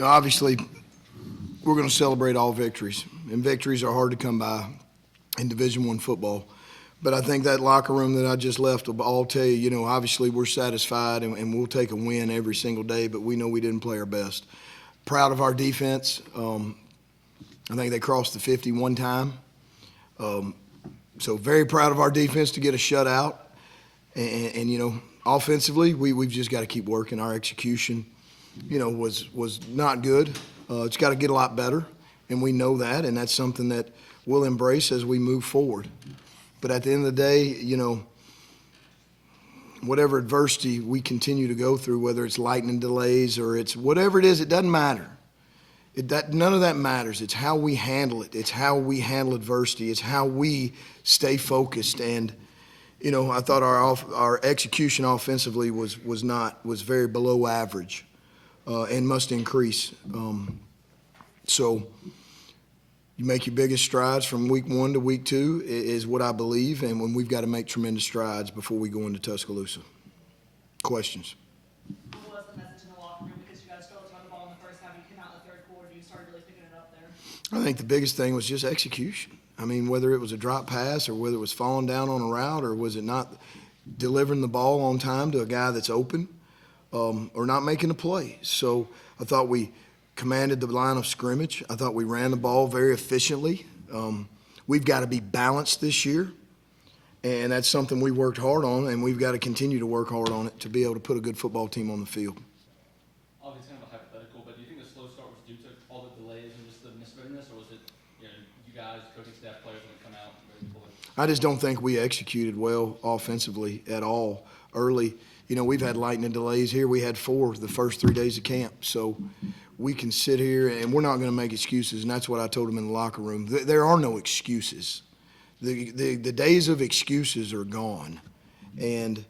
Obviously, we're going to celebrate all victories, and victories are hard to come by in Division I football. But I think that locker room that I just left will all tell you, obviously we're satisfied and we'll take a win every single day, but we know we didn't play our best. Proud of our defense. I think they crossed the 50 one time. So very proud of our defense to get a shutout. And offensively, we've just got to keep working. Our execution, was not good. It's got to get a lot better, and we know that, and that's something that we'll embrace as we move forward. But at the end of the day, whatever adversity we continue to go through, whether it's lightning delays or it's whatever it is, it doesn't matter. None of that matters. It's how we handle it. It's how we handle adversity. It's how we stay focused. And, I thought our execution offensively was very below average and must increase. So you make your biggest strides from week 1 to week 2 is what I believe, and when we've got to make tremendous strides before we go into Tuscaloosa. Questions? What was the message in the locker room? Because you guys struggled to run the ball in the first half, you came out in the third quarter, you started really picking it up there. I think the biggest thing was just execution. I mean, whether it was a drop pass or whether it was falling down on a route or was it not delivering the ball on time to a guy that's open or not making a play. So I thought we commanded the line of scrimmage. I thought we ran the ball very efficiently. We've got to be balanced this year, and that's something we worked hard on, and we've got to continue to work hard on it to be able to put a good football team on the field. Obviously, kind of a hypothetical, but do you think the slow start was due to all the delays and just the misreadiness, or was it, you guys, coaching staff, players, when they come out and ready to pull it? I just don't think we executed well offensively at all early. We've had lightning delays here. We had 4 the first 3 days of camp. So we can sit here, and we're not going to make excuses, and that's what I told them in the locker room. There are no excuses. The days of excuses are gone, and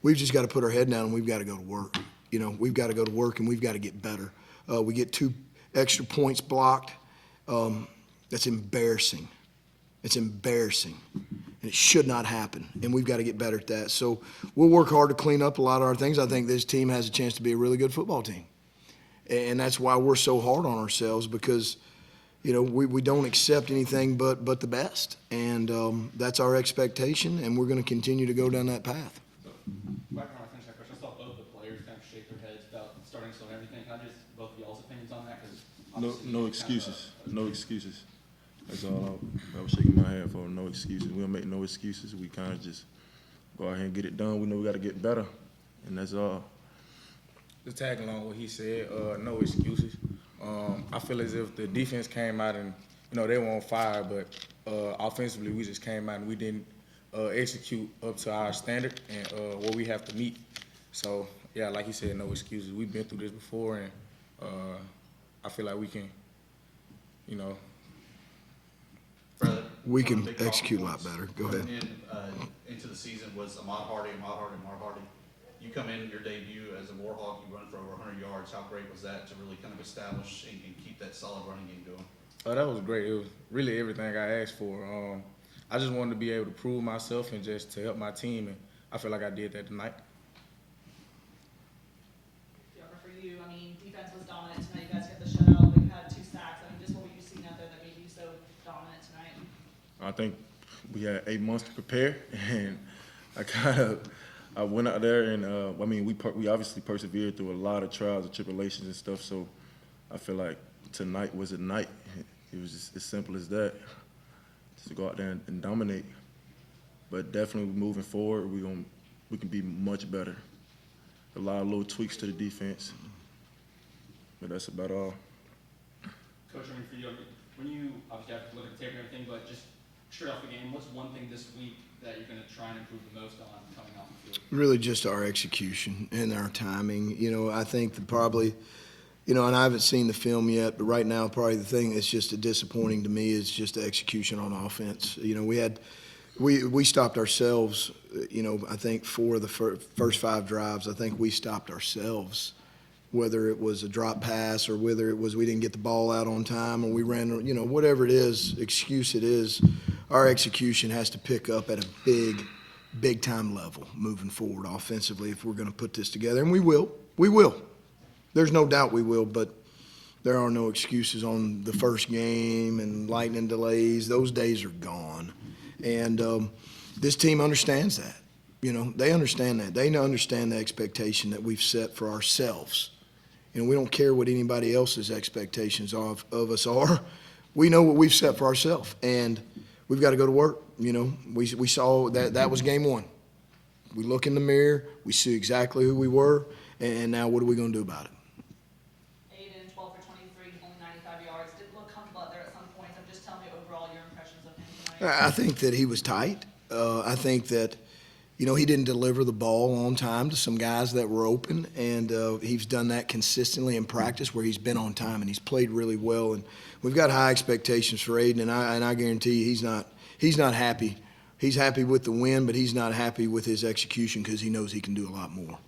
we've just got to put our head down and we've got to go to work. We've got to go to work, and we've got to get better. We get 2 extra points blocked. That's embarrassing. It's embarrassing, and it should not happen, and we've got to get better at that. So we'll work hard to clean up a lot of our things. I think this team has a chance to be a really good football team, and that's why we're so hard on ourselves because, we don't accept anything but the best, and that's our expectation, and we're going to continue to go down that path. So, back when I finished that question, I saw both the players kind of shake their heads about starting slow and everything. Can I just both of y'all's opinions on that? No excuses. No excuses. That's all I was shaking my head for. No excuses. We don't make no excuses. We kind of just go out here and get it done. We know we got to get better, and that's all. Just tagging along what he said, no excuses. I feel as if the defense came out and, they were on fire, but offensively we just came out and we didn't execute up to our standard and what we have to meet. So, yeah, like he said, no excuses. We've been through this before, and I feel like we can, We can execute a lot better. Go ahead. Into the season was Ahmad Hardy. You come in your debut as a Warhawk, you run for over 100 yards. How great was that to really kind of establish and keep that solid running game going? Oh, that was great. It was really everything I asked for. I just wanted to be able to prove myself and just to help my team, and I feel like I did that tonight. D'Arco, for you, defense was dominant tonight. You guys get the shutout, but you had 2 sacks. Just what were you seeing out there that made you so dominant tonight? I think we had 8 months to prepare, and I went out there and we obviously persevered through a lot of trials and tribulations and stuff. So I feel like tonight was a night. It was just as simple as that, just to go out there and dominate. But definitely moving forward, we can be much better. A lot of little tweaks to the defense, but that's about all. Coach, for you, when you obviously have to look at the tape and everything, but just straight off the game, what's one thing this week that you're going to try and improve the most on coming off the field? Really just our execution and our timing. I think that probably, and I haven't seen the film yet, but right now probably the thing that's just disappointing to me is just the execution on offense. We stopped ourselves, I think 4 of the first 5 drives, I think we stopped ourselves, whether it was a drop pass or whether it was we didn't get the ball out on time or we ran, whatever it is, excuse it is, our execution has to pick up at a big time level moving forward offensively if we're going to put this together. And we will. There's no doubt we will, but There are no excuses on the first game and lightning delays. Those days are gone. And this team understands that. You know, they understand that. They understand the expectation that we've set for ourselves. You know, we don't care what anybody else's expectations of us are. We know what we've set for ourselves, and we've got to go to work. You know, we saw that was game one. We look in the mirror, we see exactly who we were, and now what are we going to do about it? Aiden, 12 for 23, only 95 yards. Didn't look comfortable out there at some points. I'm just telling you overall your impressions of him tonight. I think that he was tight. I think that, you know, he didn't deliver the ball on time to some guys that were open, and he's done that consistently in practice where he's been on time and he's played really well. And we've got high expectations for Aiden, and I guarantee you he's not happy. He's happy with the win, but he's not happy with his execution because he knows he can do a lot more.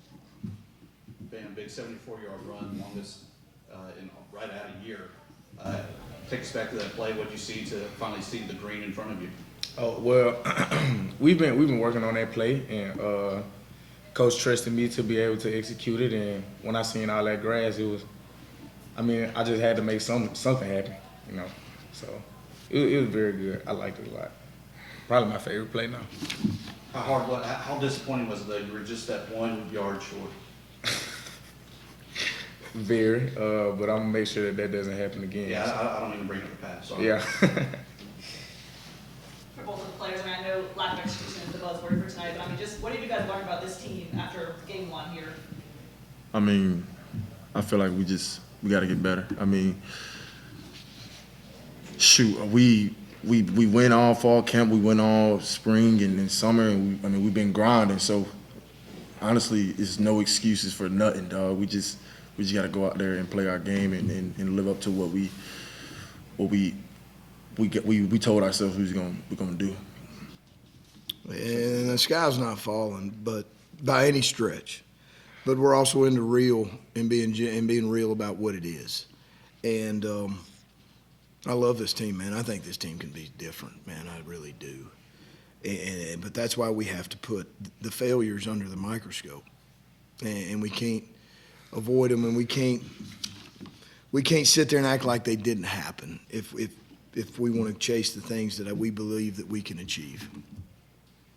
Bam, big 74-yard run, longest in right at a year. Take us back to that play. What you see to finally see the green in front of you? Oh well, we've been working on that play, and Coach trusted me to be able to execute it. And when I seen all that grass, I just had to make something happen, you know. So it was very good. I liked it a lot. Probably my favorite play now. How disappointing was it that you were just that 1 yard short? Very, but I'm gonna make sure that doesn't happen again. Yeah, I don't even bring up the pass. Sorry. Yeah. For both of the players, I mean, I know lack of execution is the buzzword for tonight, but I mean, just what did you guys learn about this team after game one here? I mean, I feel like we got to get better. I mean, shoot, we went all fall camp, we went all spring and summer, and we've been grinding. So honestly, it's no excuses for nothing, dog. We just got to go out there and play our game and live up to what we told ourselves we're gonna do. And the sky's not falling, but by any stretch. But we're also into real and being real about what it is. And I love this team, man. I think this team can be different, man. I really do. But that's why we have to put the failures under the microscope, and we can't avoid them, and we can't sit there and act like they didn't happen if we want to chase the things that we believe that we can achieve.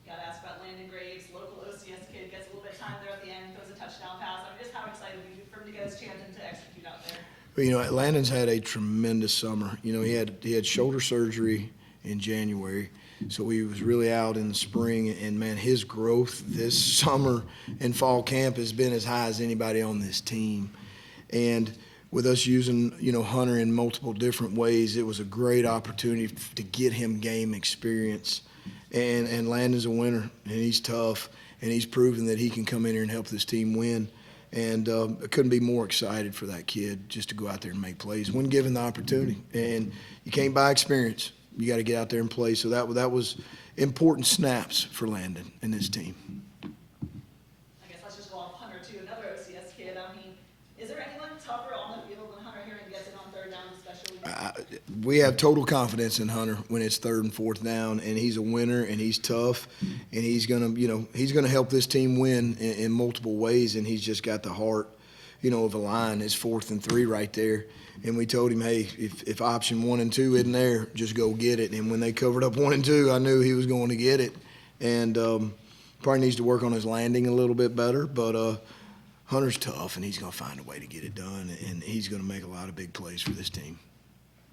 Got to ask about Landon Graves, local OCS kid, gets a little bit of time there at the end, throws a touchdown pass. I mean, just how excited are you for him to get his chance and to execute out there? But, you know, Landon's had a tremendous summer. You know, he had shoulder surgery in January, so he was really out in the spring. And, man, his growth this summer and fall camp has been as high as anybody on this team. And with us using, you know, Hunter in multiple different ways, it was a great opportunity to get him game experience. And Landon's a winner, and he's tough, and he's proven that he can come in here and help this team win. And I couldn't be more excited for that kid just to go out there and make plays when given the opportunity. And you can't buy experience. You got to get out there and play. So that was important snaps for Landon and his team. I guess let's just go off Hunter, too, another OCS kid. I mean, is there anyone tougher on the field than Hunter here and gets it on third down especially? We have total confidence in Hunter when it's third and fourth down, and he's a winner, and he's tough, and he's gonna help this team win in multiple ways, and he's just got the heart, you know, of a lion. It's 4th and 3 right there, and we told him, hey, if option 1 and 2 isn't there, just go get it. And when they covered up 1 and 2, I knew he was going to get it, and probably needs to work on his landing a little bit better, but Hunter's tough, and he's gonna find a way to get it done, and he's gonna make a lot of big plays for this team.